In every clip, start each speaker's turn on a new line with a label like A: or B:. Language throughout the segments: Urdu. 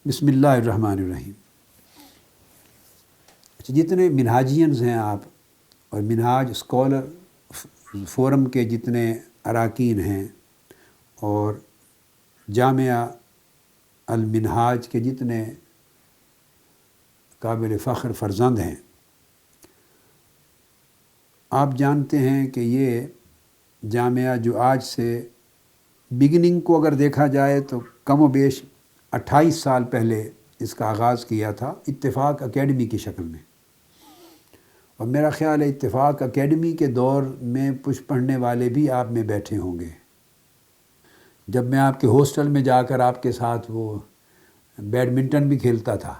A: بسم اللہ الرحمن الرحیم۔ اچھا، جتنے منہاجینز ہیں آپ اور منہاج اسکالر فورم کے جتنے اراکین ہیں اور جامعہ المنہاج کے جتنے قابل فخر فرزند ہیں، آپ جانتے ہیں کہ یہ جامعہ جو آج سے بگننگ کو اگر دیکھا جائے تو کم و بیش 28 سال پہلے اس کا آغاز کیا تھا اتفاق اکیڈمی کی شکل میں، اور میرا خیال ہے اتفاق اکیڈمی کے دور میں کچھ پڑھنے والے بھی آپ میں بیٹھے ہوں گے۔ جب میں آپ کے ہاسٹل میں جا کر آپ کے ساتھ وہ بیڈمنٹن بھی کھیلتا تھا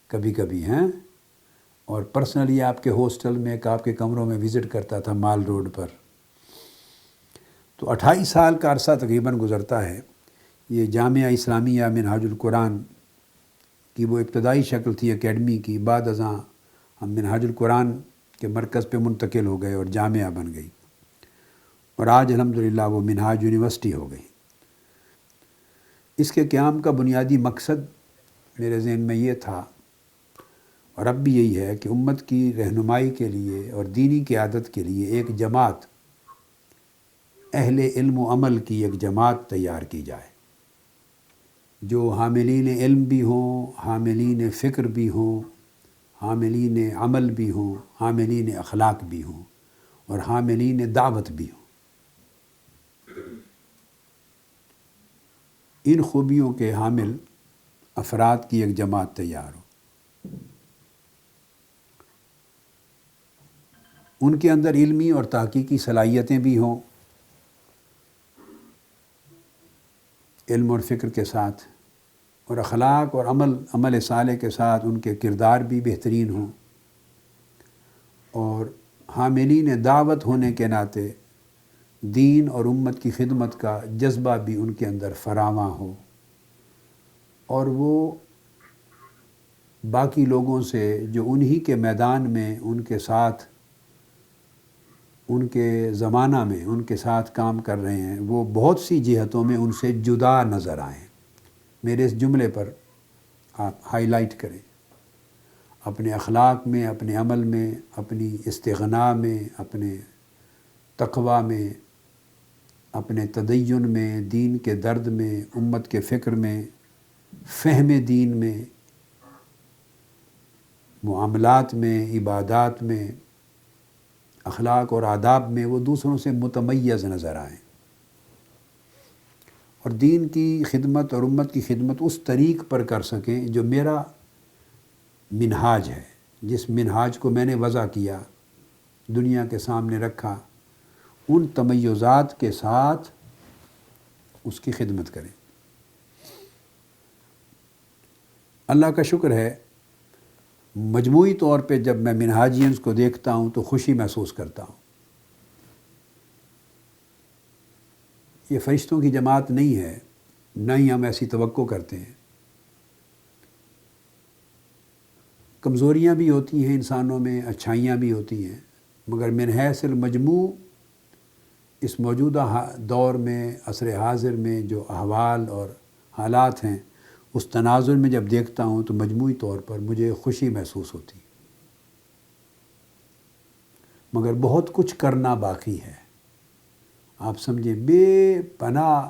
A: کبھی کبھی ہیں، اور پرسنلی آپ کے ہاسٹل میں ایک آپ کے کمروں میں وزٹ کرتا تھا مال روڈ پر، تو 28 سال کا عرصہ تقریباً گزرتا ہے۔ یہ جامعہ اسلامیہ منہاج القرآن کی وہ ابتدائی شکل تھی اکیڈمی کی، بعد ازاں ہم منہاج القرآن کے مرکز پہ منتقل ہو گئے اور جامعہ بن گئی، اور آج الحمدللہ وہ منہاج یونیورسٹی ہو گئی۔ اس کے قیام کا بنیادی مقصد میرے ذہن میں یہ تھا، اور اب بھی یہی ہے، کہ امت کی رہنمائی کے لیے اور دینی قیادت کے لیے ایک جماعت، اہل علم و عمل کی ایک جماعت تیار کی جائے، جو حاملین علم بھی ہوں، حاملین فکر بھی ہوں، حاملین عمل بھی ہوں، حاملین اخلاق بھی ہوں، اور حاملین دعوت بھی ہوں۔ ان خوبیوں کے حامل افراد کی ایک جماعت تیار ہو، ان کے اندر علمی اور تحقیقی صلاحیتیں بھی ہوں، علم اور فکر کے ساتھ، اور اخلاق اور عمل صالح کے ساتھ ان کے کردار بھی بہترین ہوں، اور حاملین دعوت ہونے کے ناطے دین اور امت کی خدمت کا جذبہ بھی ان کے اندر فراواں ہو، اور وہ باقی لوگوں سے جو انہی کے میدان میں ان کے ساتھ، ان کے زمانہ میں ان کے ساتھ کام کر رہے ہیں، وہ بہت سی جہتوں میں ان سے جدا نظر آئیں۔ میرے اس جملے پر آپ ہائی لائٹ کریں، اپنے اخلاق میں، اپنے عمل میں، اپنی استغنا میں، اپنے تقوی میں، اپنے تدین میں، دین کے درد میں، امت کے فکر میں، فہم دین میں، معاملات میں، عبادات میں، اخلاق اور آداب میں وہ دوسروں سے متمیز نظر آئیں، اور دین کی خدمت اور امت کی خدمت اس طریق پر کر سکیں جو میرا منہاج ہے، جس منہاج کو میں نے وضع کیا، دنیا کے سامنے رکھا، ان تمیزات کے ساتھ اس کی خدمت کریں۔ اللہ کا شکر ہے، مجموعی طور پہ جب میں منہاجینز کو دیکھتا ہوں تو خوشی محسوس کرتا ہوں۔ یہ فرشتوں کی جماعت نہیں ہے، نہ ہی ہم ایسی توقع کرتے ہیں۔ کمزوریاں بھی ہوتی ہیں انسانوں میں، اچھائیاں بھی ہوتی ہیں، مگر من حیث المجموع اس موجودہ دور میں، عصر حاضر میں جو احوال اور حالات ہیں، اس تناظر میں جب دیکھتا ہوں تو مجموعی طور پر مجھے خوشی محسوس ہوتی، مگر بہت کچھ کرنا باقی ہے۔ آپ سمجھیں، بے پناہ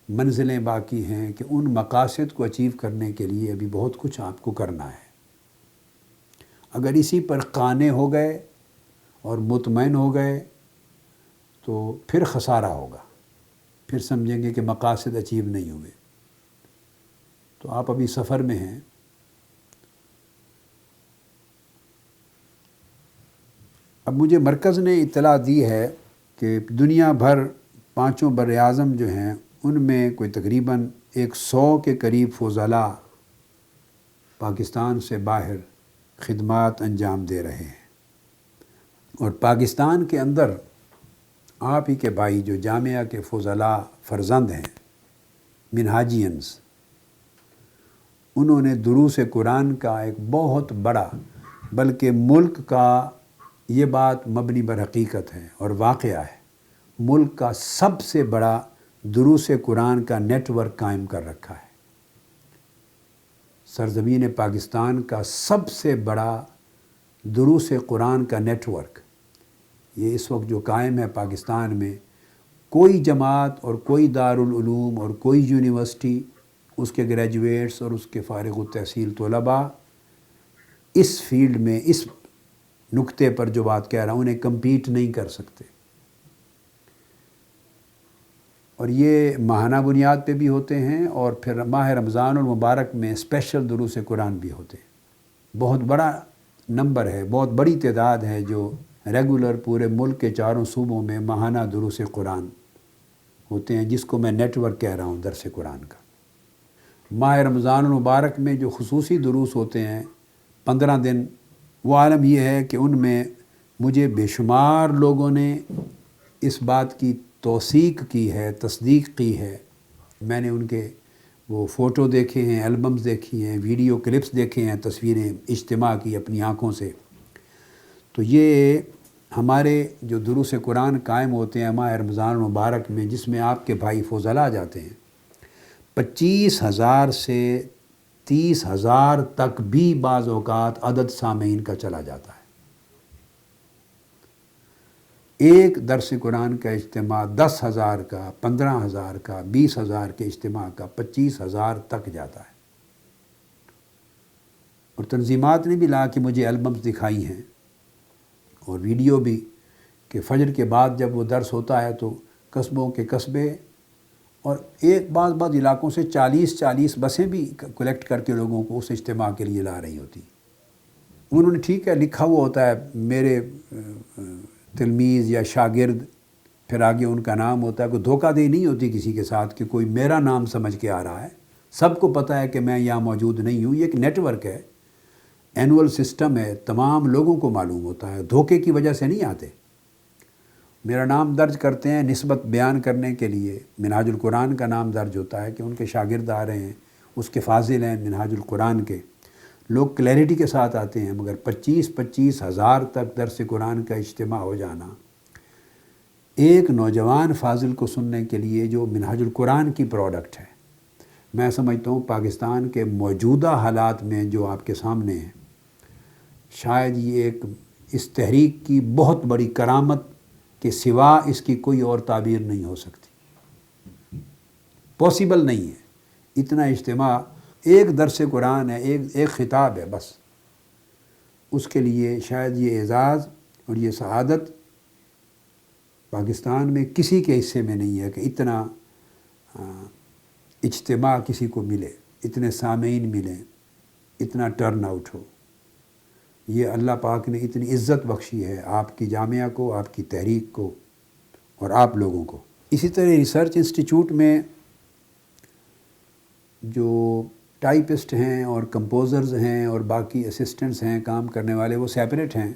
A: منزلیں باقی ہیں کہ ان مقاصد کو اچیو کرنے کے لیے ابھی بہت کچھ آپ کو کرنا ہے۔ اگر اسی پر قانع ہو گئے اور مطمئن ہو گئے تو پھر خسارہ ہوگا، پھر سمجھیں گے کہ مقاصد اچیو نہیں ہوئے۔ تو آپ ابھی سفر میں ہیں۔ اب مجھے مرکز نے اطلاع دی ہے کہ دنیا بھر 5 بر اعظم جو ہیں ان میں کوئی تقریباً 100 کے قریب فضلاء پاکستان سے باہر خدمات انجام دے رہے ہیں، اور پاکستان کے اندر آپ ہی کے بھائی جو جامعہ کے فضلاء فرزند ہیں، منہاجینز، انہوں نے دروس قرآن کا ایک بہت بڑا، بلکہ ملک کا، یہ بات مبنی بر حقیقت ہے اور واقعہ ہے، ملک کا سب سے بڑا دروس قرآن کا نیٹ ورک قائم کر رکھا ہے۔ سرزمین پاکستان کا سب سے بڑا دروس قرآن کا نیٹ ورک یہ اس وقت جو قائم ہے پاکستان میں، کوئی جماعت اور کوئی دارالعلوم اور کوئی یونیورسٹی، اس کے گریجویٹس اور اس کے فارغ التحصیل طلباء اس فیلڈ میں، اس نقطے پر جو بات کہہ رہا ہوں، انہیں کمپیٹ نہیں کر سکتے۔ اور یہ ماہانہ بنیاد پہ بھی ہوتے ہیں، اور پھر ماہ رمضان المبارک میں اسپیشل دروس قرآن بھی ہوتے ہیں۔ بہت بڑا نمبر ہے، بہت بڑی تعداد ہے جو ریگولر پورے ملک کے چاروں صوبوں میں ماہانہ دروس قرآن ہوتے ہیں، جس کو میں نیٹ ورک کہہ رہا ہوں درس قرآن کا۔ ماہ رمضان المبارک میں جو خصوصی دروس ہوتے ہیں 15 دن، وہ عالم یہ ہے کہ ان میں مجھے بے شمار لوگوں نے اس بات کی توثیق کی ہے، تصدیق کی ہے۔ میں نے ان کے وہ فوٹو دیکھے ہیں، البمز دیکھی ہیں، ویڈیو کلپس دیکھے ہیں، تصویریں اجتماع کی اپنی آنکھوں سے۔ تو یہ ہمارے جو دروس قرآن قائم ہوتے ہیں ماہ رمضان المبارک میں، جس میں آپ کے بھائی فضلاء جاتے ہیں، 25,000 سے 30,000 تک بھی بعض اوقات عدد سامعین کا چلا جاتا ہے۔ ایک درس قرآن کا اجتماع 10,000 کا، 15,000 کا، 20,000 کے اجتماع کا 25,000 تک جاتا ہے۔ اور تنظیمات نے بھی لا کے مجھے البمز دکھائی ہیں اور ویڈیو بھی، کہ فجر کے بعد جب وہ درس ہوتا ہے تو قصبوں کے قصبے اور ایک بعض علاقوں سے 40 بسیں بھی کلیکٹ کر کے لوگوں کو اس اجتماع کے لیے لا رہی ہوتی۔ انہوں نے ٹھیک ہے لکھا ہوا ہوتا ہے میرے تلمیذ یا شاگرد، پھر آگے ان کا نام ہوتا ہے، کوئی دھوکہ دہی نہیں ہوتی کسی کے ساتھ کہ کوئی میرا نام سمجھ کے آ رہا ہے۔ سب کو پتہ ہے کہ میں یہاں موجود نہیں ہوں۔ یہ ایک نیٹ ورک ہے، اینول سسٹم ہے، تمام لوگوں کو معلوم ہوتا ہے، دھوکے کی وجہ سے نہیں آتے۔ میرا نام درج کرتے ہیں نسبت بیان کرنے کے لیے، منہاج القرآن کا نام درج ہوتا ہے کہ ان کے شاگرد آ رہے ہیں، اس کے فاضل ہیں منہاج القرآن کے، لوگ کلیئرٹی کے ساتھ آتے ہیں، مگر 25,000 تک درس قرآن کا اجتماع ہو جانا ایک نوجوان فاضل کو سننے کے لیے جو منہاج القرآن کی پروڈکٹ ہے، میں سمجھتا ہوں پاکستان کے موجودہ حالات میں جو آپ کے سامنے ہیں، شاید یہ ایک اس تحریک کی بہت بڑی کرامت کہ سوا اس کی کوئی اور تعبیر نہیں ہو سکتی، پاسبل نہیں ہے۔ اتنا اجتماع، ایک درس قرآن ہے، ایک خطاب ہے بس، اس کے لیے شاید یہ اعزاز اور یہ سعادت پاکستان میں کسی کے حصے میں نہیں ہے کہ اتنا اجتماع کسی کو ملے، اتنے سامعین ملیں، اتنا ٹرن آؤٹ ہو۔ یہ اللہ پاک نے اتنی عزت بخشی ہے آپ کی جامعہ کو، آپ کی تحریک کو اور آپ لوگوں کو۔ اسی طرح ریسرچ انسٹیٹیوٹ میں جو ٹائپسٹ ہیں اور کمپوزرز ہیں اور باقی اسسٹنٹس ہیں کام کرنے والے، وہ سیپریٹ ہیں۔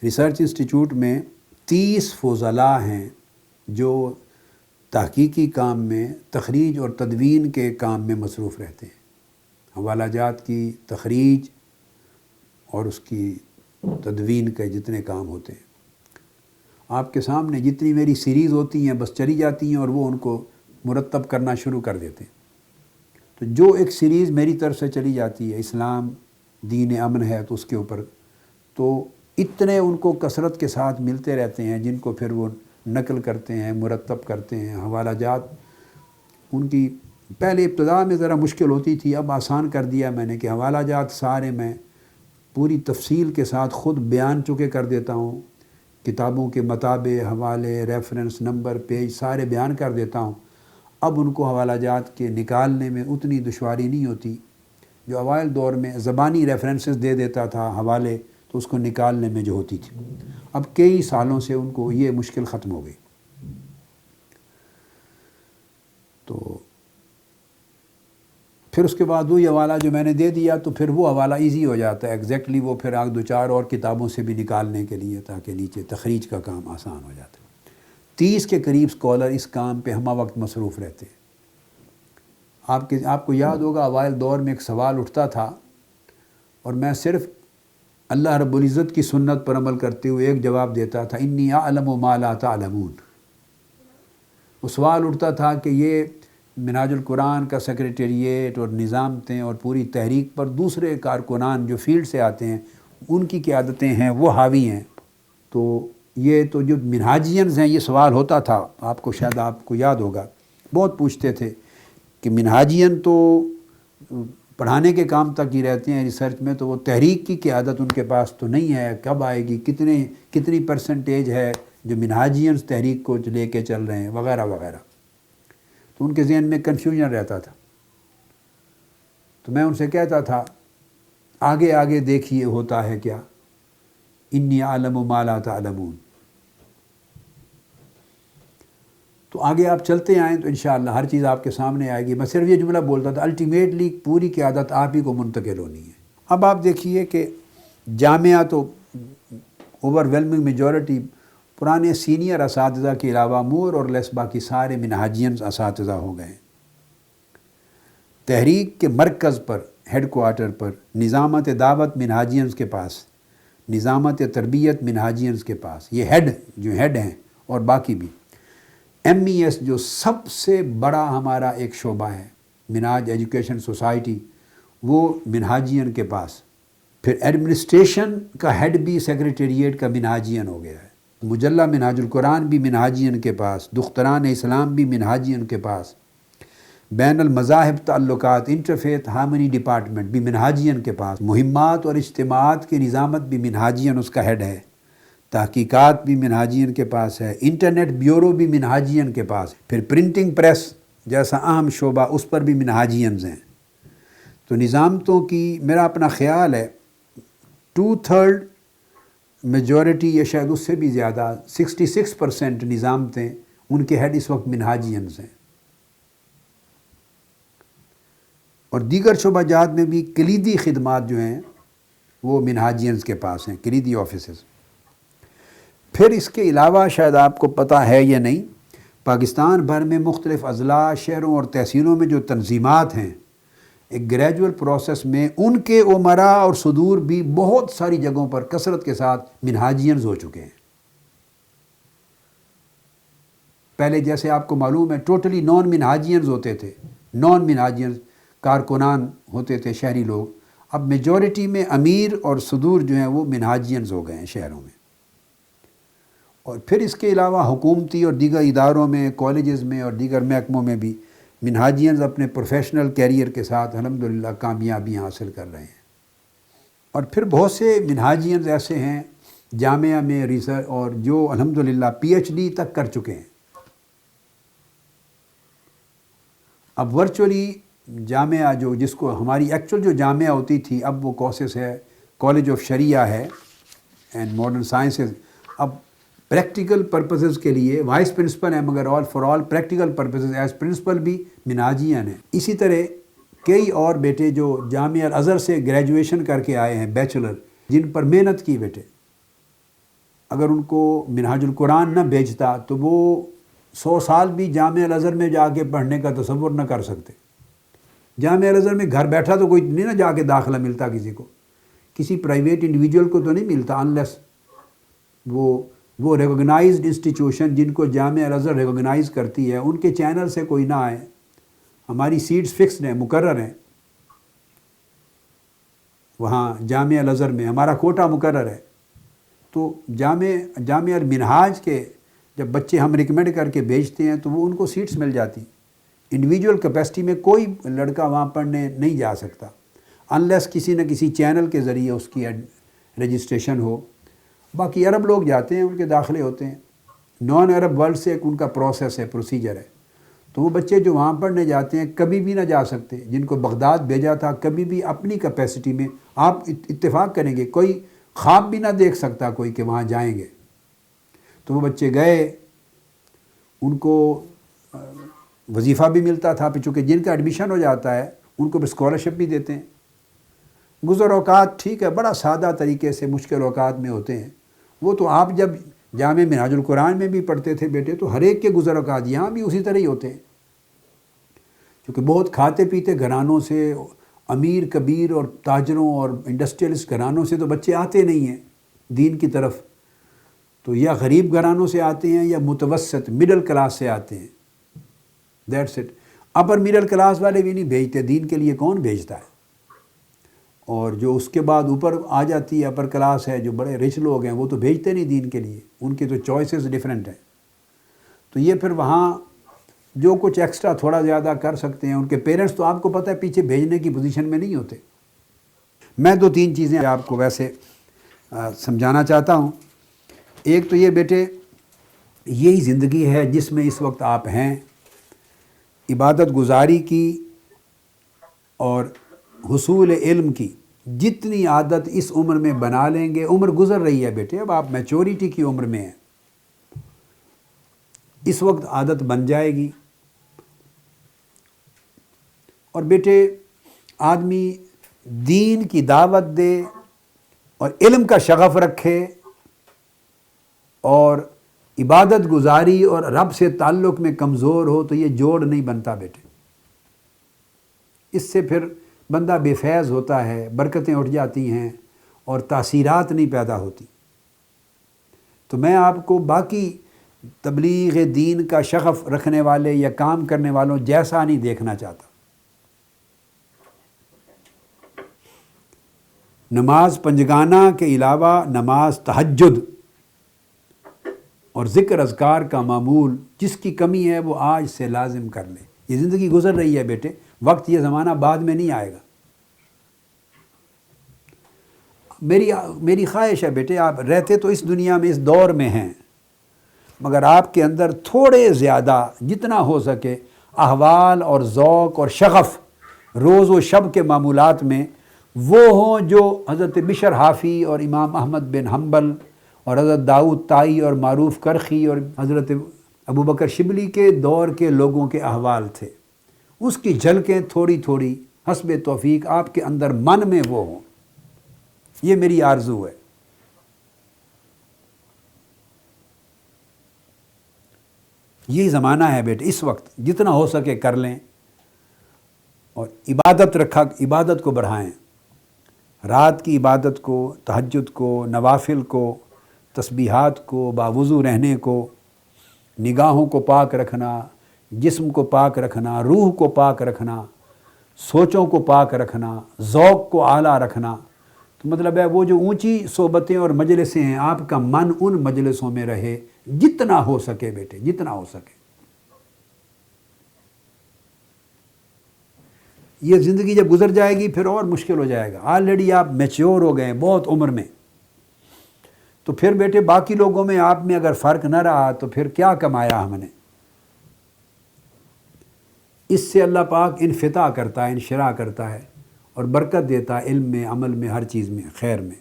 A: ریسرچ انسٹیٹیوٹ میں 30 فضلاء ہیں جو تحقیقی کام میں، تخریج اور تدوین کے کام میں مصروف رہتے ہیں، حوالہ جات کی تخریج اور اس کی تدوین کے جتنے کام ہوتے ہیں۔ آپ کے سامنے جتنی میری سیریز ہوتی ہیں بس چلی جاتی ہیں اور وہ ان کو مرتب کرنا شروع کر دیتے ہیں۔ تو جو ایک سیریز میری طرف سے چلی جاتی ہے، اسلام دین امن ہے تو اس کے اوپر، تو اتنے ان کو کثرت کے ساتھ ملتے رہتے ہیں جن کو پھر وہ نقل کرتے ہیں، مرتب کرتے ہیں۔ حوالہ جات ان کی پہلے ابتدا میں ذرا مشکل ہوتی تھی، اب آسان کر دیا میں نے کہ حوالہ جات سارے میں پوری تفصیل کے ساتھ خود بیان چکے کر دیتا ہوں، کتابوں کے مطابع حوالے، ریفرنس، نمبر، پیج سارے بیان کر دیتا ہوں۔ اب ان کو حوالہ جات کے نکالنے میں اتنی دشواری نہیں ہوتی، جو اوائل دور میں زبانی ریفرنسز دے دیتا تھا حوالے، تو اس کو نکالنے میں جو ہوتی تھی۔ اب کئی سالوں سے ان کو یہ مشکل ختم ہو گئی۔ تو پھر اس کے بعد وہی حوالہ جو میں نے دے دیا تو پھر وہ حوالہ ایزی ہو جاتا ہے ایگزیکٹلی، وہ پھر آگ دو چار اور کتابوں سے بھی نکالنے کے لیے، تاکہ نیچے تخریج کا کام آسان ہو جاتا ہے۔ 30 کے قریب اسکالر اس کام پہ ہمہ وقت مصروف رہتے ہیں۔ آپ کو یاد ہوگا اوائل دور میں ایک سوال اٹھتا تھا اور میں صرف اللہ رب العزت کی سنت پر عمل کرتے ہوئے ایک جواب دیتا تھا، انی اعلم ما لا تعلمون۔ وہ سوال اٹھتا تھا کہ یہ منہاج القرآن کا سیکریٹریٹ اور نظامتیں اور پوری تحریک پر دوسرے کارکنان جو فیلڈ سے آتے ہیں ان کی قیادتیں ہیں وہ حاوی ہیں۔ تو یہ تو جو منہاجینز ہیں، یہ سوال ہوتا تھا، آپ کو شاید آپ کو یاد ہوگا، بہت پوچھتے تھے کہ منہاجین تو پڑھانے کے کام تک ہی رہتے ہیں ریسرچ میں، تو وہ تحریک کی قیادت ان کے پاس تو نہیں ہے، کب آئے گی، کتنی پرسنٹیج ہے جو منہاجینز تحریک کو لے کے چل رہے ہیں وغیرہ وغیرہ۔ تو ان کے ذہن میں کنفیوژن رہتا تھا۔ تو میں ان سے کہتا تھا آگے آگے دیکھیے ہوتا ہے کیا، انی اعلم ما لا تعلمون۔ تو آگے آپ چلتے آئیں تو انشاءاللہ ہر چیز آپ کے سامنے آئے گی۔ میں صرف یہ جملہ بولتا تھا، الٹیمیٹلی پوری قیادت آپ ہی کو منتقل ہونی ہے۔ اب آپ دیکھیے کہ جامعہ تو اوور ویلمنگ میجورٹی پرانے سینئر اساتذہ کے علاوہ مور اور لیس باقی سارے منہاجینز اساتذہ ہو گئے۔ تحریک کے مرکز پر، ہیڈ کوارٹر پر نظامت دعوت منہاجینز کے پاس، نظامت تربیت منہاجینز کے پاس، یہ ہیڈ ہیں، اور باقی بھی۔ ایم ای ایس جو سب سے بڑا ہمارا ایک شعبہ ہے، منہاج ایجوکیشن سوسائٹی، وہ منہاجین کے پاس۔ پھر ایڈمنسٹریشن کا ہیڈ بھی سیکریٹریٹ کا منہاجین ہو گیا ہے۔ مجلہ منہاج القرآن بھی منہاجین کے پاس، دختران اسلام بھی منہاجین کے پاس، بین المذاہب تعلقات انٹرفیتھ ہارمنی ڈپارٹمنٹ بھی منہاجین کے پاس، مہمات اور اجتماعات کی نظامت بھی منہاجین اس کا ہیڈ ہے، تحقیقات بھی منہاجین کے پاس ہے، انٹرنیٹ بیورو بھی منہاجین کے پاس، پھر پرنٹنگ پریس جیسا اہم شعبہ اس پر بھی منہاجینز ہیں۔ تو نظامتوں کی میرا اپنا خیال ہے 2/3 میجورٹی یا شاید اس سے بھی زیادہ 66% نظامتیں ان کے ہیڈ اس وقت منہاجینز ہیں۔ اور دیگر شعبہ جات میں بھی کلیدی خدمات جو ہیں وہ منہاجینز کے پاس ہیں، کلیدی آفیسز۔ پھر اس کے علاوہ شاید آپ کو پتہ ہے یا نہیں، پاکستان بھر میں مختلف اضلاع، شہروں اور تحصیلوں میں جو تنظیمات ہیں، ایک گریجول پروسیس میں ان کے امراء اور صدور بھی بہت ساری جگہوں پر کثرت کے ساتھ منہاجینز ہو چکے ہیں۔ پہلے جیسے آپ کو معلوم ہے ٹوٹلی نان منہاجینز ہوتے تھے، نان منہاجینز کارکنان ہوتے تھے شہری لوگ، اب میجورٹی میں امیر اور صدور جو ہیں وہ منہاجینز ہو گئے ہیں شہروں میں۔ اور پھر اس کے علاوہ حکومتی اور دیگر اداروں میں، کالجز میں اور دیگر محکموں میں بھی منہاجینز اپنے پروفیشنل کیریئر کے ساتھ الحمدللہ کامیابیاں حاصل کر رہے ہیں۔ اور پھر بہت سے منہاجینز ایسے ہیں جامعہ میں ریسرچ اور جو الحمدللہ پی ایچ ڈی تک کر چکے ہیں۔ اب ورچولی جامعہ جس کو ہماری ایکچول جو جامعہ ہوتی تھی، اب وہ کورسز ہے، کالج آف شریعہ ہے اینڈ ماڈرن سائنسز، اب پریکٹیکل پرپسز کے لیے وائس پرنسپل ہیں، مگر for all practical purposes as principal بھی منہاجین ہیں۔ اسی طرح کئی اور بیٹے جو جامعہ الازہر سے گریجویشن کر کے آئے ہیں، بیچلر، جن پر محنت کی بیٹے، اگر ان کو منہاج القرآن نہ بھیجتا تو وہ 100 سال بھی جامعہ الازہر میں جا کے پڑھنے کا تصور نہ کر سکتے۔ جامعہ الازہر میں گھر بیٹھا تو کوئی نہیں نہ جا کے داخلہ ملتا کسی کو، کسی پرائیویٹ انڈیویجول کو تو نہیں ملتا، انلیس وہ ریکوگنائزڈ انسٹیٹیوشن جن کو جامعہ الازہر ریکوگنائز کرتی ہے ان کے چینل سے کوئی نہ آئے۔ ہماری سیٹس فکسڈ ہیں، مقرر ہیں، وہاں جامعہ الازہر میں ہمارا کوٹا مقرر ہے۔ تو جامعہ المنہاج کے جب بچے ہم ریکمینڈ کر کے بھیجتے ہیں تو وہ ان کو سیٹس مل جاتی۔ انڈیویجول کیپیسٹی میں کوئی لڑکا وہاں پڑھنے نہیں جا سکتا انلیس کسی نہ کسی چینل کے ذریعے اس کی رجسٹریشن ہو۔ باقی عرب لوگ جاتے ہیں، ان کے داخلے ہوتے ہیں، نان عرب ورلڈ سے ایک ان کا پروسیس ہے، پروسیجر ہے۔ تو وہ بچے جو وہاں پڑھنے جاتے ہیں کبھی بھی نہ جا سکتے، جن کو بغداد بھیجا تھا کبھی بھی اپنی کیپیسٹی میں، آپ اتفاق کریں گے کوئی خواب بھی نہ دیکھ سکتا کوئی کہ وہاں جائیں گے۔ تو وہ بچے گئے، ان کو وظیفہ بھی ملتا تھا، پھر چونکہ جن کا ایڈمیشن ہو جاتا ہے ان کو بھی اسکالرشپ بھی دیتے ہیں۔ گزر اوقات ٹھیک ہے بڑا سادہ طریقے سے مشکل اوقات میں ہوتے ہیں، وہ تو آپ جب جامعہ منہاج القرآن میں بھی پڑھتے تھے بیٹے تو ہر ایک کے گزر اوقات یہاں بھی اسی طرح ہی ہوتے ہیں، کیونکہ بہت کھاتے پیتے گھرانوں سے، امیر کبیر اور تاجروں اور انڈسٹریلسٹ گھرانوں سے تو بچے آتے نہیں ہیں دین کی طرف، تو یا غریب گھرانوں سے آتے ہیں یا متوسط مڈل کلاس سے آتے ہیں، that's it. Upper middle class والے بھی نہیں بھیجتے، دین کے لیے کون بھیجتا ہے؟ اور جو اس کے بعد اوپر آ جاتی ہے اپر کلاس ہے، جو بڑے رچ لوگ ہیں، وہ تو بھیجتے نہیں دین کے لیے، ان کی تو چوائسیز ڈیفرنٹ ہیں۔ تو یہ پھر وہاں جو کچھ ایکسٹرا تھوڑا زیادہ کر سکتے ہیں، ان کے پیرنٹس تو آپ کو پتہ ہے پیچھے بھیجنے کی پوزیشن میں نہیں ہوتے۔ میں 2-3 چیزیں آپ کو ویسے سمجھانا چاہتا ہوں۔ ایک تو یہ بیٹے، یہی زندگی ہے جس میں اس وقت آپ ہیں، عبادت گزاری کی اور حصول علم کی جتنی عادت اس عمر میں بنا لیں گے، عمر گزر رہی ہے بیٹے، اب آپ میچورٹی کی عمر میں ہیں، اس وقت عادت بن جائے گی۔ اور بیٹے آدمی دین کی دعوت دے اور علم کا شغف رکھے اور عبادت گزاری اور رب سے تعلق میں کمزور ہو تو یہ جوڑ نہیں بنتا بیٹے۔ اس سے پھر بندہ بے فیض ہوتا ہے، برکتیں اٹھ جاتی ہیں اور تاثیرات نہیں پیدا ہوتی۔ تو میں آپ کو باقی تبلیغ دین کا شغف رکھنے والے یا کام کرنے والوں جیسا نہیں دیکھنا چاہتا۔ نماز پنجگانہ کے علاوہ نماز تہجد اور ذکر اذکار کا معمول جس کی کمی ہے وہ آج سے لازم کر لے۔ یہ زندگی گزر رہی ہے بیٹے، وقت یہ زمانہ بعد میں نہیں آئے گا۔ میری خواہش ہے بیٹے، آپ رہتے تو اس دنیا میں اس دور میں ہیں، مگر آپ کے اندر تھوڑے زیادہ جتنا ہو سکے احوال اور ذوق اور شغف روز و شب کے معمولات میں وہ ہوں جو حضرت بشر حافی اور امام احمد بن حنبل اور حضرت داؤد طائی اور معروف کرخی اور حضرت ابو بکر شبلی کے دور کے لوگوں کے احوال تھے۔ اس کی جھلکیں تھوڑی تھوڑی حسب توفیق آپ کے اندر من میں وہ ہوں، یہ میری آرزو ہے۔ یہی زمانہ ہے بیٹے، اس وقت جتنا ہو سکے کر لیں اور عبادت کو بڑھائیں، رات کی عبادت کو، تہجد کو، نوافل کو، تسبیحات کو، باوضو رہنے کو، نگاہوں کو پاک رکھنا، جسم کو پاک رکھنا، روح کو پاک رکھنا، سوچوں کو پاک رکھنا، ذوق کو اعلیٰ رکھنا۔ تو مطلب ہے وہ جو اونچی صحبتیں اور مجلسیں ہیں، آپ کا من ان مجلسوں میں رہے جتنا ہو سکے بیٹے، جتنا ہو سکے۔ یہ زندگی جب گزر جائے گی پھر اور مشکل ہو جائے گا۔ آلریڈی آپ میچور ہو گئے ہیں بہت عمر میں، تو پھر بیٹے باقی لوگوں میں آپ میں اگر فرق نہ رہا تو پھر کیا کمایا ہم نے؟ اس سے اللہ پاک انفتاح کرتا ہے، انشراح کرتا ہے اور برکت دیتا ہے علم میں، عمل میں، ہر چیز میں، خیر میں۔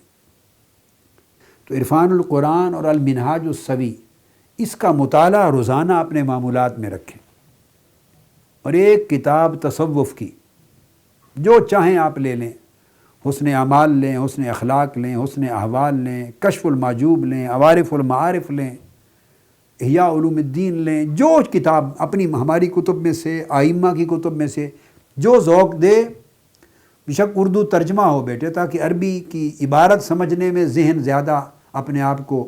A: تو عرفان القرآن اور المنہاج السوی اس کا مطالعہ روزانہ اپنے معمولات میں رکھیں، اور ایک کتاب تصوف کی جو چاہیں آپ لے لیں، حسن اعمال لیں، حسن اخلاق لیں، حسن احوال لیں، کشف المعجوب لیں، عوارف المعارف لیں، احیاء علوم الدین لیں، جو کتاب اپنی ہماری کتب میں سے، ائمہ کی کتب میں سے جو ذوق دے، بیشک اردو ترجمہ ہو بیٹے، تاکہ عربی کی عبارت سمجھنے میں ذہن زیادہ اپنے آپ کو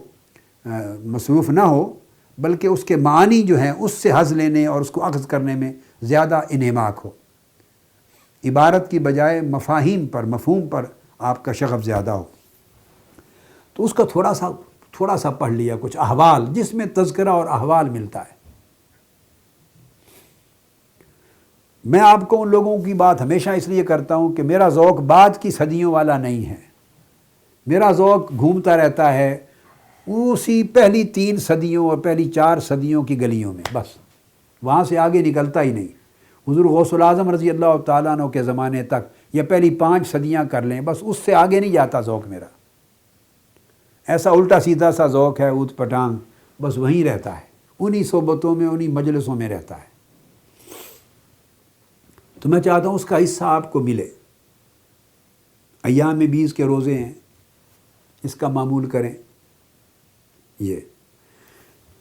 A: مصروف نہ ہو، بلکہ اس کے معنی جو ہیں اس سے حظ لینے اور اس کو اخذ کرنے میں زیادہ انہماک ہو، عبارت کی بجائے مفاہیم پر، مفہوم پر آپ کا شغف زیادہ ہو۔ تو اس کا تھوڑا سا پڑھ لیا، کچھ احوال جس میں تذکرہ اور احوال ملتا ہے۔ میں آپ کو ان لوگوں کی بات ہمیشہ اس لیے کرتا ہوں کہ میرا ذوق بعد کی صدیوں والا نہیں ہے، میرا ذوق گھومتا رہتا ہے اسی پہلی 3 صدیوں اور پہلی 4 صدیوں کی گلیوں میں، بس وہاں سے آگے نکلتا ہی نہیں۔ حضور غوث العظم رضی اللہ تعالیٰ عنہ کے زمانے تک یا پہلی 5 صدیاں کر لیں، بس اس سے آگے نہیں جاتا ذوق میرا۔ ایسا الٹا سیدھا سا ذوق ہے، اوت پٹانگ، بس وہیں رہتا ہے، انہی صحبتوں میں، انہی مجلسوں میں رہتا ہے۔ تو میں چاہتا ہوں اس کا حصہ آپ کو ملے۔ ایام 20 کے روزے ہیں، اس کا معمول کریں۔ یہ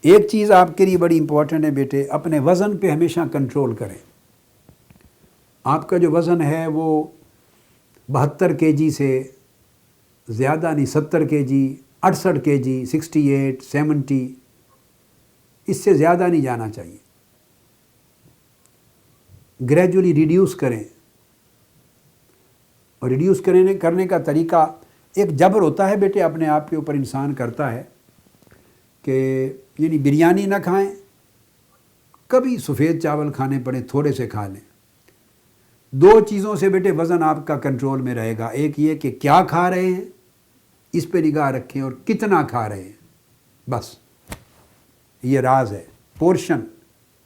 A: ایک چیز آپ کے لیے بڑی امپورٹنٹ ہے بیٹے، اپنے وزن پہ ہمیشہ کنٹرول کریں۔ آپ کا جو وزن ہے وہ 72 kg سے زیادہ نہیں، 70 kg، 68 kg، 68، 70، اس سے زیادہ نہیں جانا چاہیے۔ گریجولی ریڈیوس کریں. اور ریڈیوس کرنے کا طریقہ ایک جبر ہوتا ہے بیٹے اپنے آپ کے اوپر انسان کرتا ہے کہ یعنی بریانی نہ کھائیں، کبھی سفید چاول کھانے پڑے تھوڑے سے کھا لیں. 2 چیزوں سے بیٹے وزن آپ کا کنٹرول میں رہے گا. ایک یہ کہ کیا کھا رہے ہیں اس پہ نگاہ رکھیں، اور کتنا کھا رہے ہیں، بس یہ راز ہے. پورشن،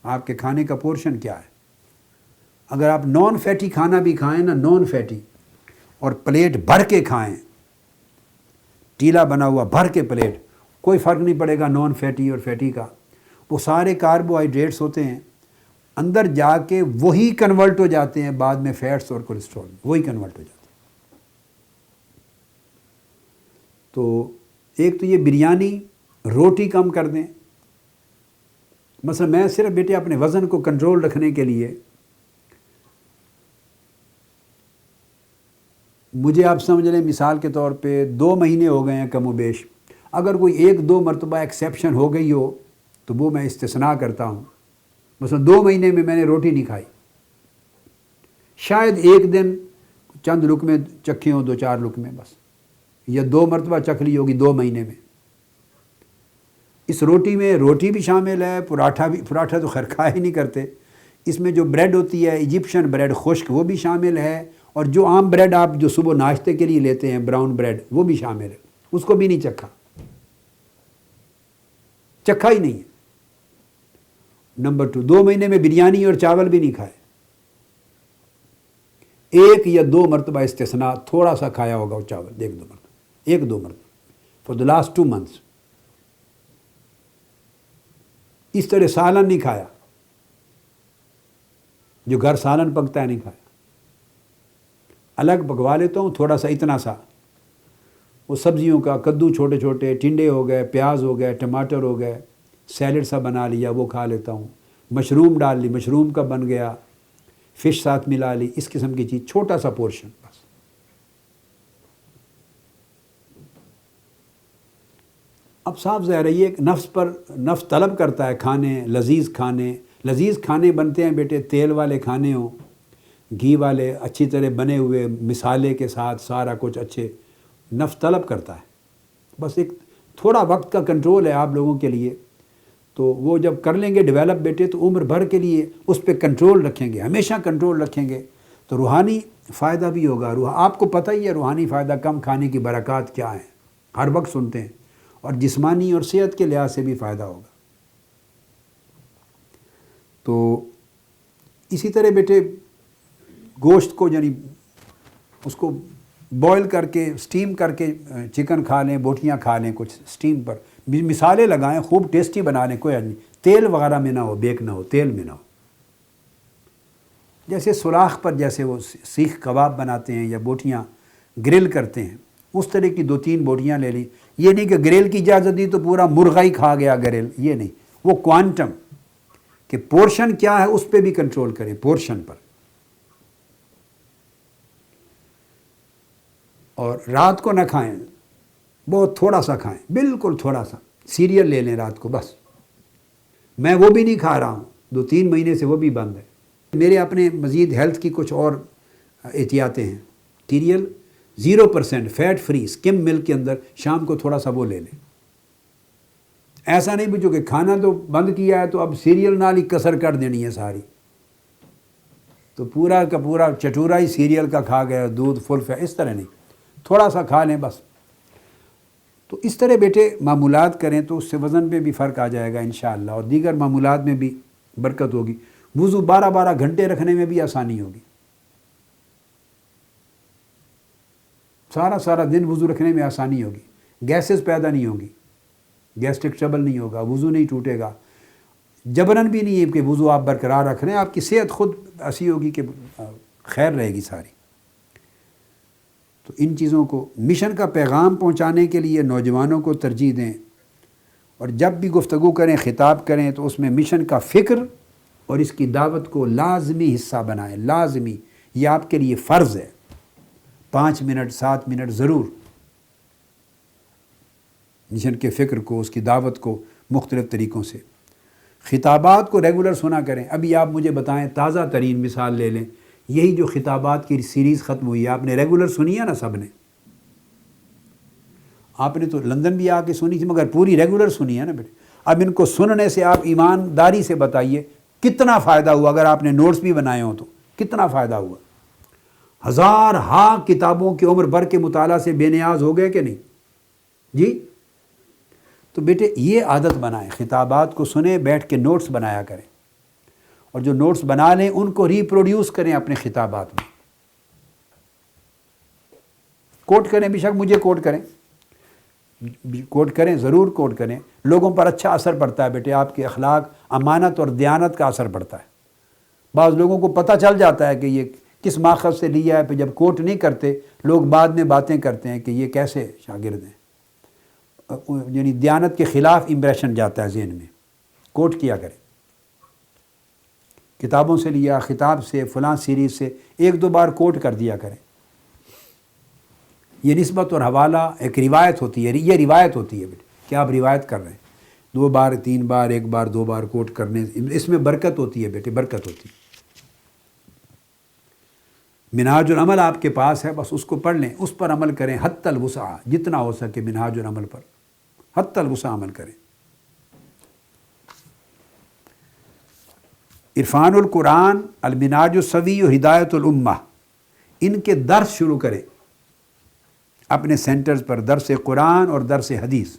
A: آپ کے کھانے کا پورشن کیا ہے. اگر آپ نان فیٹی کھانا بھی کھائیں نا، نان فیٹی، اور پلیٹ بھر کے کھائیں، ٹیلا بنا ہوا بھر کے پلیٹ، کوئی فرق نہیں پڑے گا نان فیٹی اور فیٹی کا. وہ سارے کاربوہائیڈریٹس ہوتے ہیں، اندر جا کے وہی کنورٹ ہو جاتے ہیں بعد میں فیٹس اور کولیسٹرول، وہی کنورٹ ہو جاتے ہیں. تو ایک تو یہ بریانی، روٹی کم کر دیں. مثلا میں صرف بیٹے اپنے وزن کو کنٹرول رکھنے کے لیے، مجھے آپ سمجھ لیں مثال کے طور پہ 2 مہینے ہو گئے ہیں کم و بیش، اگر کوئی 1-2 مرتبہ ایکسیپشن ہو گئی ہو تو وہ میں استثناء کرتا ہوں. مثلا 2 مہینے میں نے روٹی نہیں کھائی، شاید ایک دن چند لقمے چکھے ہوں، 2-4 لقمے بس، یا 2 مرتبہ چکھ لی ہوگی 2 مہینے میں. اس روٹی میں روٹی بھی شامل ہے، پراٹھا بھی، پراٹھا تو خیر کھا ہی نہیں کرتے. اس میں جو بریڈ ہوتی ہے ایجپشن بریڈ خشک وہ بھی شامل ہے، اور جو عام بریڈ آپ جو صبح ناشتے کے لیے لیتے ہیں براؤن بریڈ وہ بھی شامل ہے. اس کو بھی نہیں چکھا ہی نہیں ہے. نمبر 2، 2 مہینے میں بریانی اور چاول بھی نہیں کھائے. 1 یا 2 مرتبہ استثناء تھوڑا سا کھایا ہوگا وہ چاول، 1-2 مرتبہ فور دا لاسٹ 2 months. اس طرح سالن نہیں کھایا، جو گھر سالن پکتا ہے نہیں کھایا. الگ پکوا لیتا ہوں تھوڑا سا، اتنا سا، وہ سبزیوں کا، کدو چھوٹے چھوٹے، ٹنڈے ہو گئے، پیاز ہو گئے، ٹماٹر ہو گئے، سیلڈ سا بنا لیا وہ کھا لیتا ہوں. مشروم ڈال لی، مشروم کا بن گیا، فش ساتھ ملا لی، اس قسم کی چیز، چھوٹا سا پورشن بس. اب صاف ظاہر ہے یہ نفس طلب کرتا ہے کھانے، لذیذ کھانے بنتے ہیں بیٹے، تیل والے کھانے ہوں، گھی والے، اچھی طرح بنے ہوئے، مسالے کے ساتھ سارا کچھ اچھے، نفس طلب کرتا ہے. بس ایک تھوڑا وقت کا کنٹرول ہے آپ لوگوں کے لیے، تو وہ جب کر لیں گے ڈیولپ بیٹے تو عمر بھر کے لیے اس پہ کنٹرول رکھیں گے، ہمیشہ کنٹرول رکھیں گے تو روحانی فائدہ بھی ہوگا. آپ کو پتہ ہی ہے روحانی فائدہ کم کھانے کی برکات کیا ہیں، ہر وقت سنتے ہیں، اور جسمانی اور صحت کے لحاظ سے بھی فائدہ ہوگا. تو اسی طرح بیٹے گوشت کو، یعنی اس کو بوائل کر کے، سٹیم کر کے چکن کھا لیں، بوٹیاں کھا لیں، کچھ سٹیم پر مثالیں لگائیں، خوب ٹیسٹی بنا لیں، کوئی نہیں، تیل وغیرہ میں نہ ہو، بیک نہ ہو، تیل میں نہ ہو. جیسے سوراخ پر جیسے وہ سیخ کباب بناتے ہیں یا بوٹیاں گرل کرتے ہیں، اس طرح کی 2-3 بوٹیاں لے لی. یہ نہیں کہ گریل کی اجازت دی تو پورا مرغا ہی کھا گیا گریل، یہ نہیں. وہ کوانٹم کہ پورشن کیا ہے اس پہ بھی کنٹرول کریں، پورشن پر. اور رات کو نہ کھائیں، بہت تھوڑا سا کھائیں، بالکل تھوڑا سا. سیریل لے لیں رات کو بس. میں وہ بھی نہیں کھا رہا ہوں، 2-3 مہینے سے وہ بھی بند ہے. میرے اپنے مزید ہیلتھ کی کچھ اور احتیاطیں ہیں. سیریل 0% فیٹ فری سکم ملک کے اندر شام کو تھوڑا سا وہ لے لیں. ایسا نہیں بچو کہ کھانا تو بند کیا ہے تو اب سیریل نال ہی کسر کر دینی ہے ساری، تو پورا کا پورا چٹورا ہی سیریل کا کھا گیا، دودھ فل فیٹ، اس طرح نہیں، تھوڑا سا کھا لیں بس. تو اس طرح بیٹے معمولات کریں تو اس سے وزن میں بھی فرق آ جائے گا انشاءاللہ، اور دیگر معمولات میں بھی برکت ہوگی. وضو 12 گھنٹے رکھنے میں بھی آسانی ہوگی. سارا دن وضو رکھنے میں آسانی ہوگی، گیسز پیدا نہیں ہوگی، گیسٹرک ٹربل نہیں ہوگا، وضو نہیں ٹوٹے گا. جبرن بھی نہیں ہے کہ وضو آپ برقرار رکھ رہے ہیں، آپ کی صحت خود ایسی ہوگی کہ خیر رہے گی ساری. تو ان چیزوں کو، مشن کا پیغام پہنچانے کے لیے نوجوانوں کو ترجیح دیں، اور جب بھی گفتگو کریں، خطاب کریں تو اس میں مشن کا فکر اور اس کی دعوت کو لازمی حصہ بنائیں. لازمی، یہ آپ کے لیے فرض ہے. 5 منٹ 7 منٹ ضرور مشن کے فکر کو، اس کی دعوت کو مختلف طریقوں سے. خطابات کو ریگولر سنا کریں. ابھی آپ مجھے بتائیں، تازہ ترین مثال لے لیں، یہی جو خطابات کی سیریز ختم ہوئی ہے، آپ نے ریگولر سنی ہے نا؟ سب نے. آپ نے تو لندن بھی آ کے سنی تھی، مگر پوری ریگولر سنی ہے نا بیٹے. اب ان کو سننے سے آپ ایمانداری سے بتائیے کتنا فائدہ ہوا. اگر آپ نے نوٹس بھی بنائے ہوں تو کتنا فائدہ ہوا. ہزار ہاں کتابوں کی عمر بھر کے مطالعہ سے بے نیاز ہو گئے کہ نہیں جی؟ تو بیٹے یہ عادت بنائیں، خطابات کو سنیں، بیٹھ کے نوٹس بنایا کریں، اور جو نوٹس بنا لیں ان کو ریپروڈیوس کریں اپنے خطابات میں. کوٹ کریں، بے شک مجھے کوٹ کریں، کوٹ کریں، ضرور کوٹ کریں. لوگوں پر اچھا اثر پڑتا ہے بیٹے، آپ کے اخلاق، امانت اور دیانت کا اثر پڑتا ہے. بعض لوگوں کو پتہ چل جاتا ہے کہ یہ کس ماخذ سے لیا ہے، پھر جب کوٹ نہیں کرتے لوگ بعد میں باتیں کرتے ہیں کہ یہ کیسے شاگرد ہیں. یعنی دیانت کے خلاف امپریشن جاتا ہے ذہن میں. کوٹ کیا کریں، کتابوں سے لیا، خطاب سے، فلاں سیریز سے 1-2 بار کوٹ کر دیا کریں. یہ نسبت اور حوالہ ایک روایت ہوتی ہے، یہ روایت ہوتی ہے بیٹے کہ آپ روایت کر رہے ہیں. 2 بار 3 بار 1 بار 2 بار کوٹ کرنے، اس میں برکت ہوتی ہے بیٹے، برکت ہوتی ہے. منہاج العمل آپ کے پاس ہے، بس اس کو پڑھ لیں، اس پر عمل کریں حتی الوسع، جتنا ہو سکے منہاج العمل پر حتی الوسع عمل کریں. عرفان القرآن، المنہاج السوی و ہدایت الامہ، ان کے درس شروع کریں اپنے سینٹرز پر. درس قرآن اور درس حدیث،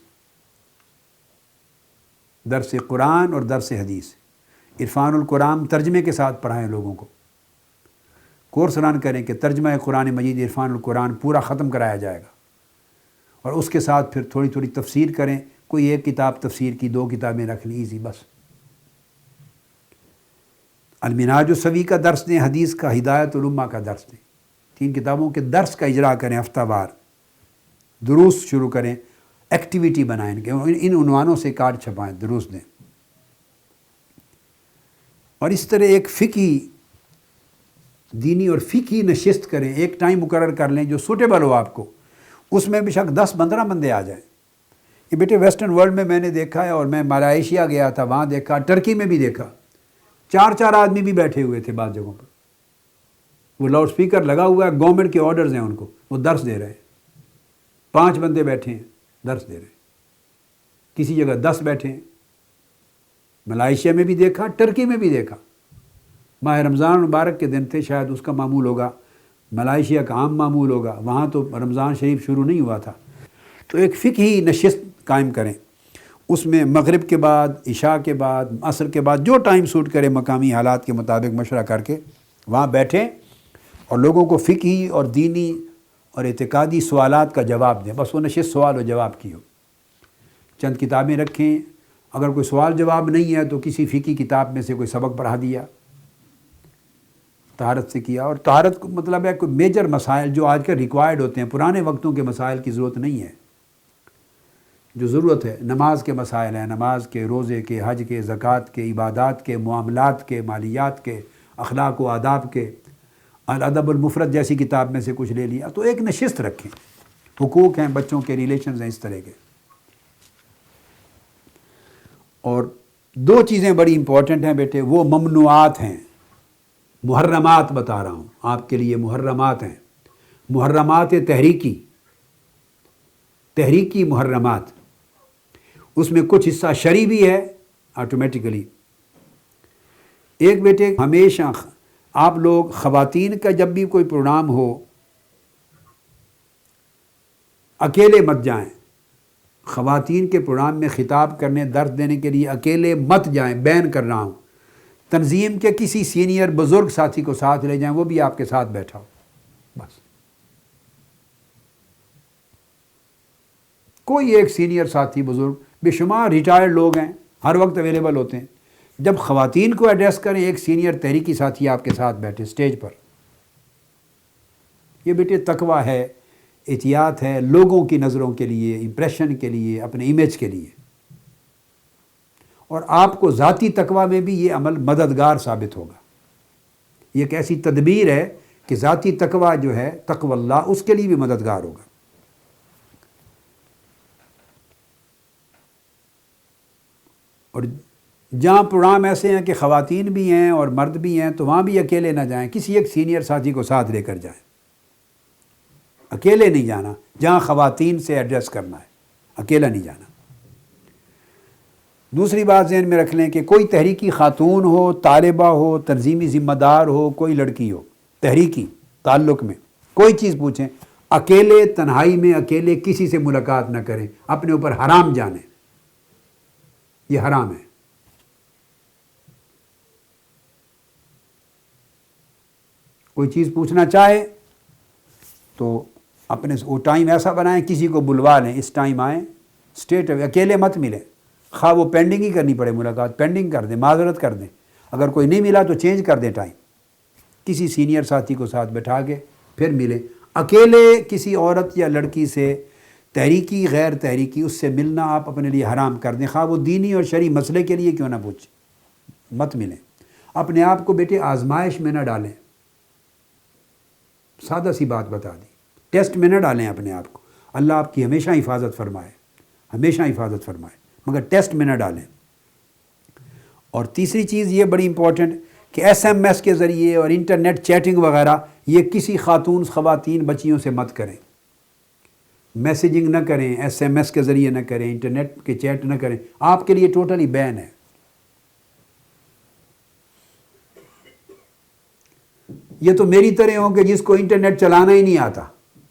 A: درس قرآن اور درس حدیث. عرفان القرآن ترجمے کے ساتھ پڑھائیں لوگوں کو. کورس ران کریں کہ ترجمہ قرآن مجید عرفان القرآن پورا ختم کرایا جائے گا، اور اس کے ساتھ پھر تھوڑی تھوڑی تفسیر کریں. کوئی ایک کتاب تفسیر کی، 2 کتابیں رکھ لی، ایزی بس. المنہاج السوی کا درس دیں، حدیث کا، ہدایت الامہ کا درس دیں. 3 کتابوں کے درس کا اجرا کریں ہفتہ وار. دروس شروع کریں، ایکٹیویٹی بنائیں کہ ان عنوانوں سے کارڈ چھپائیں، دروس دیں. اور اس طرح ایک فقہی، دینی اور فقہی نشست کریں. ایک ٹائم مقرر کر لیں جو سوٹیبل ہو آپ کو، اس میں بے شک 10-15 بندے آ جائیں. یہ بیٹے ویسٹرن ورلڈ میں نے دیکھا ہے، اور میں ملائیشیا گیا تھا، وہاں دیکھا، ٹرکی میں بھی دیکھا. 4 آدمی بھی بیٹھے ہوئے تھے بعض جگہوں پر. وہ لاؤڈ سپیکر لگا ہوا ہے، گورنمنٹ کے آرڈرز ہیں ان کو، وہ درس دے رہے ہیں. 5 بندے بیٹھے ہیں، درس دے رہے ہیں. کسی جگہ 10 بیٹھے ہیں. ملائیشیا میں بھی دیکھا، ٹرکی میں بھی دیکھا. ماہ رمضان مبارک کے دن تھے، شاید اس کا معمول ہوگا، ملائیشیا کا عام معمول ہوگا، وہاں تو رمضان شریف شروع نہیں ہوا تھا. تو ایک فقہی نشست قائم کریں، اس میں مغرب کے بعد، عشاء کے بعد، عصر کے بعد، جو ٹائم سوٹ کرے مقامی حالات کے مطابق مشورہ کر کے وہاں بیٹھیں، اور لوگوں کو فقہی اور دینی اور اعتقادی سوالات کا جواب دیں. بس وہ نشست سوال و جواب کی ہو. چند کتابیں رکھیں، اگر کوئی سوال جواب نہیں ہے تو کسی فقہی کتاب میں سے کوئی سبق پڑھا دیا، طہارت سے کیا. اور طہارت کو مطلب ہے کوئی میجر مسائل جو آج کل ریکوائرڈ ہوتے ہیں، پرانے وقتوں کے مسائل کی ضرورت نہیں ہے. جو ضرورت ہے نماز کے مسائل ہیں، نماز کے، روزے کے، حج کے، زکوٰۃ کے، عبادات کے، معاملات کے، مالیات کے، اخلاق و آداب کے. الادب المفرد جیسی کتاب میں سے کچھ لے لیا. تو ایک نشست رکھیں، حقوق ہیں بچوں کے، ریلیشنز ہیں، اس طرح کے. اور 2 چیزیں بڑی امپورٹنٹ ہیں بیٹے، وہ ممنوعات ہیں. محرمات بتا رہا ہوں آپ کے لیے، محرمات ہیں. محرمات تحریکی محرمات. اس میں کچھ حصہ شرعی بھی ہے آٹومیٹیکلی. ایک بیٹے ہمیشہ آپ لوگ خواتین کا جب بھی کوئی پروگرام ہو، اکیلے مت جائیں. خواتین کے پروگرام میں خطاب کرنے، درس دینے کے لیے اکیلے مت جائیں، بین کر رہا ہوں. تنظیم کے کسی سینئر بزرگ ساتھی کو ساتھ لے جائیں، وہ بھی آپ کے ساتھ بیٹھا ہو بس. کوئی ایک سینئر ساتھی بزرگ، بے شمار ریٹائرڈ لوگ ہیں، ہر وقت اویلیبل ہوتے ہیں. جب خواتین کو ایڈریس کریں، ایک سینئر تحریکی ساتھی آپ کے ساتھ بیٹھے اسٹیج پر. یہ بیٹے تقویٰ ہے، احتیاط ہے، لوگوں کی نظروں کے لیے، امپریشن کے لیے، اپنے امیج کے لیے. اور آپ کو ذاتی تقویٰ میں بھی یہ عمل مددگار ثابت ہوگا. یہ ایک ایسی تدبیر ہے کہ ذاتی تقویٰ جو ہے، تقوی اللہ، اس کے لیے بھی مددگار ہوگا. اور جہاں پروگرام ایسے ہیں کہ خواتین بھی ہیں اور مرد بھی ہیں تو وہاں بھی اکیلے نہ جائیں، کسی ایک سینئر ساتھی کو ساتھ لے کر جائیں، اکیلے نہیں جانا، جہاں خواتین سے ایڈریس کرنا ہے اکیلا نہیں جانا۔ دوسری بات ذہن میں رکھ لیں کہ کوئی تحریکی خاتون ہو، طالبہ ہو، تنظیمی ذمہ دار ہو، کوئی لڑکی ہو، تحریکی تعلق میں کوئی چیز پوچھیں، اکیلے تنہائی میں اکیلے کسی سے ملاقات نہ کریں، اپنے اوپر حرام جانیں، یہ حرام ہے۔ کوئی چیز پوچھنا چاہے تو اپنے وہ ٹائم ایسا بنائیں، کسی کو بلوا لیں، اس ٹائم آئیں، اسٹیٹ اکیلے مت ملیں، خواہ وہ پینڈنگ ہی کرنی پڑے ملاقات، پینڈنگ کر دیں، معذرت کر دیں، اگر کوئی نہیں ملا تو چینج کر دیں ٹائم، کسی سینئر ساتھی کو ساتھ بٹھا کے پھر ملیں۔ اکیلے کسی عورت یا لڑکی سے تحریکی غیر تحریکی اس سے ملنا آپ اپنے لیے حرام کر دیں، خواہ وہ دینی اور شرعی مسئلے کے لیے کیوں نہ پوچھیں، مت ملیں۔ اپنے آپ کو بیٹے آزمائش میں نہ ڈالیں، سادہ سی بات بتا دی، ٹیسٹ میں نہ ڈالیں اپنے آپ کو، اللہ آپ کی ہمیشہ حفاظت فرمائے، ہمیشہ حفاظت فرمائے، مگر ٹیسٹ میں نہ ڈالیں۔ اور تیسری چیز یہ بڑی امپورٹنٹ کہ ایس ایم ایس کے ذریعے اور انٹرنیٹ چیٹنگ وغیرہ یہ کسی خواتین بچیوں سے مت کریں، میسیجنگ نہ کریں، ایس ایم ایس کے ذریعے نہ کریں، انٹرنیٹ کے چیٹ نہ کریں، آپ کے لیے ٹوٹلی بین ہے۔ یہ تو میری طرح ہوں کہ جس کو انٹرنیٹ چلانا ہی نہیں آتا،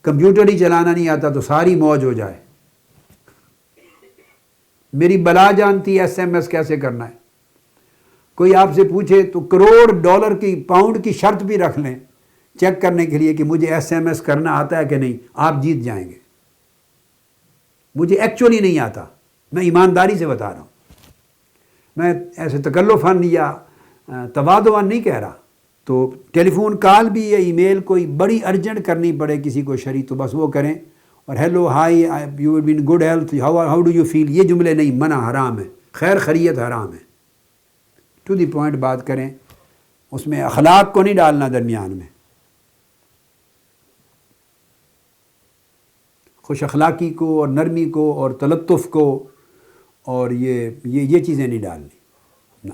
A: کمپیوٹر ہی چلانا نہیں آتا تو ساری موج ہو جائے، میری بلا جانتی ہے ایس ایم ایس کیسے کرنا ہے۔ کوئی آپ سے پوچھے تو $1 کی پاؤنڈ کی شرط بھی رکھ لیں چیک کرنے کے لیے کہ مجھے ایس ایم ایس کرنا آتا ہے کہ نہیں، آپ جیت جائیں گے۔ مجھے ایکچولی نہیں آتا، میں ایمانداری سے بتا رہا ہوں، میں ایسے تکلفاً یا تواضعاً نہیں کہہ رہا۔ تو ٹیلی فون کال بھی یا ای میل کوئی بڑی ارجنٹ کرنی پڑے کسی کو شرعی تو بس وہ کریں، اور hello hi you been good health how do you feel, یہ جملے نہیں، منع، حرام ہے، خیر خیریت حرام ہے، ٹو دی پوائنٹ بات کریں، اس میں اخلاق کو نہیں ڈالنا درمیان میں، خوش اخلاقی کو اور نرمی کو اور تلطف کو اور یہ چیزیں نہیں ڈالنی نہ۔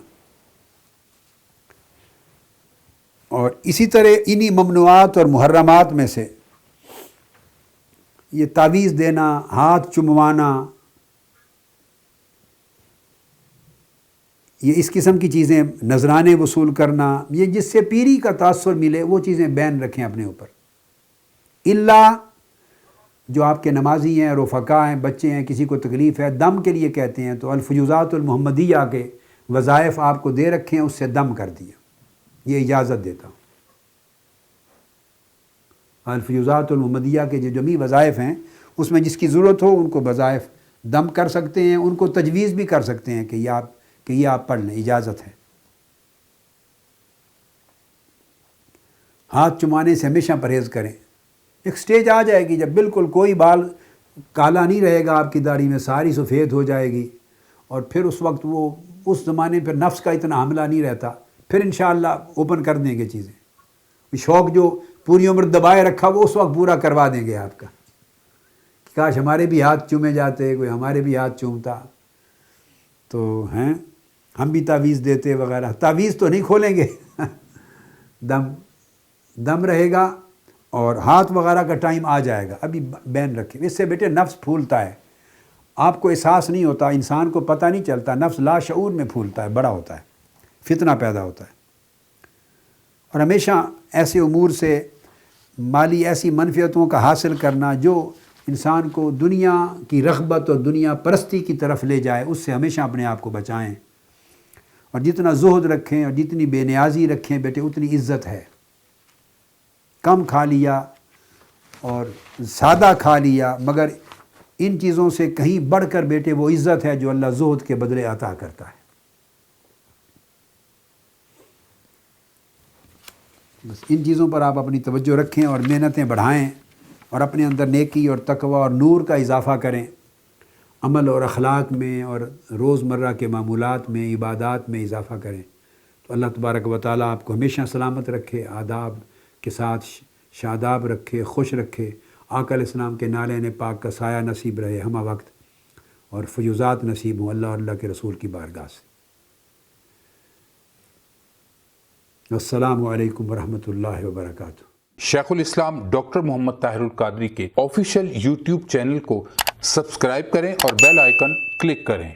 A: اور اسی طرح انہی ممنوعات اور محرمات میں سے یہ تعویذ دینا، ہاتھ چموانا، یہ اس قسم کی چیزیں، نذرانے وصول کرنا، یہ جس سے پیری کا تاثر ملے وہ چیزیں بین رکھیں اپنے اوپر، الا جو آپ کے نمازی ہیں، رفقا ہیں، بچے ہیں، کسی کو تکلیف ہے، دم کے لیے کہتے ہیں تو الفیوزات المحمدیہ کے وظائف آپ کو دے رکھے ہیں، اس سے دم کر دیا، یہ اجازت دیتا ہوں۔ الفیوزات المحمدیہ کے جو جمعی وظائف ہیں اس میں جس کی ضرورت ہو ان کو وظائف دم کر سکتے ہیں، ان کو تجویز بھی کر سکتے ہیں کہ یہ آپ پڑھ لیں، اجازت ہے۔ ہاتھ چمانے سے ہمیشہ پرہیز کریں، ایک سٹیج آ جائے گی جب بالکل کوئی بال کالا نہیں رہے گا آپ کی داڑھی میں، ساری سفید ہو جائے گی، اور پھر اس وقت وہ اس زمانے پہ نفس کا اتنا حملہ نہیں رہتا، پھر انشاءاللہ اوپن کر دیں گے چیزیں، شوق جو پوری عمر دبائے رکھا وہ اس وقت پورا کروا دیں گے آپ کا، کاش ہمارے بھی ہاتھ چومے جاتے، کوئی ہمارے بھی ہاتھ چومتا تو ہیں، ہم بھی تعویذ دیتے وغیرہ۔ تعویذ تو نہیں کھولیں گے، دم رہے گا اور ہاتھ وغیرہ کا ٹائم آ جائے گا، ابھی بین رکھیں، اس سے بیٹے نفس پھولتا ہے، آپ کو احساس نہیں ہوتا، انسان کو پتہ نہیں چلتا، نفس لا شعور میں پھولتا ہے، بڑا ہوتا ہے، فتنہ پیدا ہوتا ہے۔ اور ہمیشہ ایسے امور سے مالی ایسی منفعتوں کا حاصل کرنا جو انسان کو دنیا کی رغبت اور دنیا پرستی کی طرف لے جائے، اس سے ہمیشہ اپنے آپ کو بچائیں، اور جتنا زہد رکھیں اور جتنی بے نیازی رکھیں بیٹے اتنی عزت ہے۔ کم کھا لیا اور سادہ کھا لیا، مگر ان چیزوں سے کہیں بڑھ کر بیٹے وہ عزت ہے جو اللہ زہد کے بدلے عطا کرتا ہے۔ بس ان چیزوں پر آپ اپنی توجہ رکھیں اور محنتیں بڑھائیں، اور اپنے اندر نیکی اور تقوی اور نور کا اضافہ کریں، عمل اور اخلاق میں اور روزمرہ کے معمولات میں، عبادات میں اضافہ کریں، تو اللہ تبارک و تعالیٰ آپ کو ہمیشہ سلامت رکھے، آداب کے ساتھ شاداب رکھے، خوش رکھے، آقا علیہ السلام کے نالین پاک کا سایہ نصیب رہے ہمہ وقت، اور فیوزات نصیب ہوں اللہ اور اللہ کے رسول کی بارگاہ سے۔ السلام علیکم ورحمۃ اللہ وبرکاتہ۔
B: شیخ الاسلام ڈاکٹر محمد طاہر القادری کے آفیشیل یوٹیوب چینل کو سبسکرائب کریں اور بیل آئیکن کلک کریں۔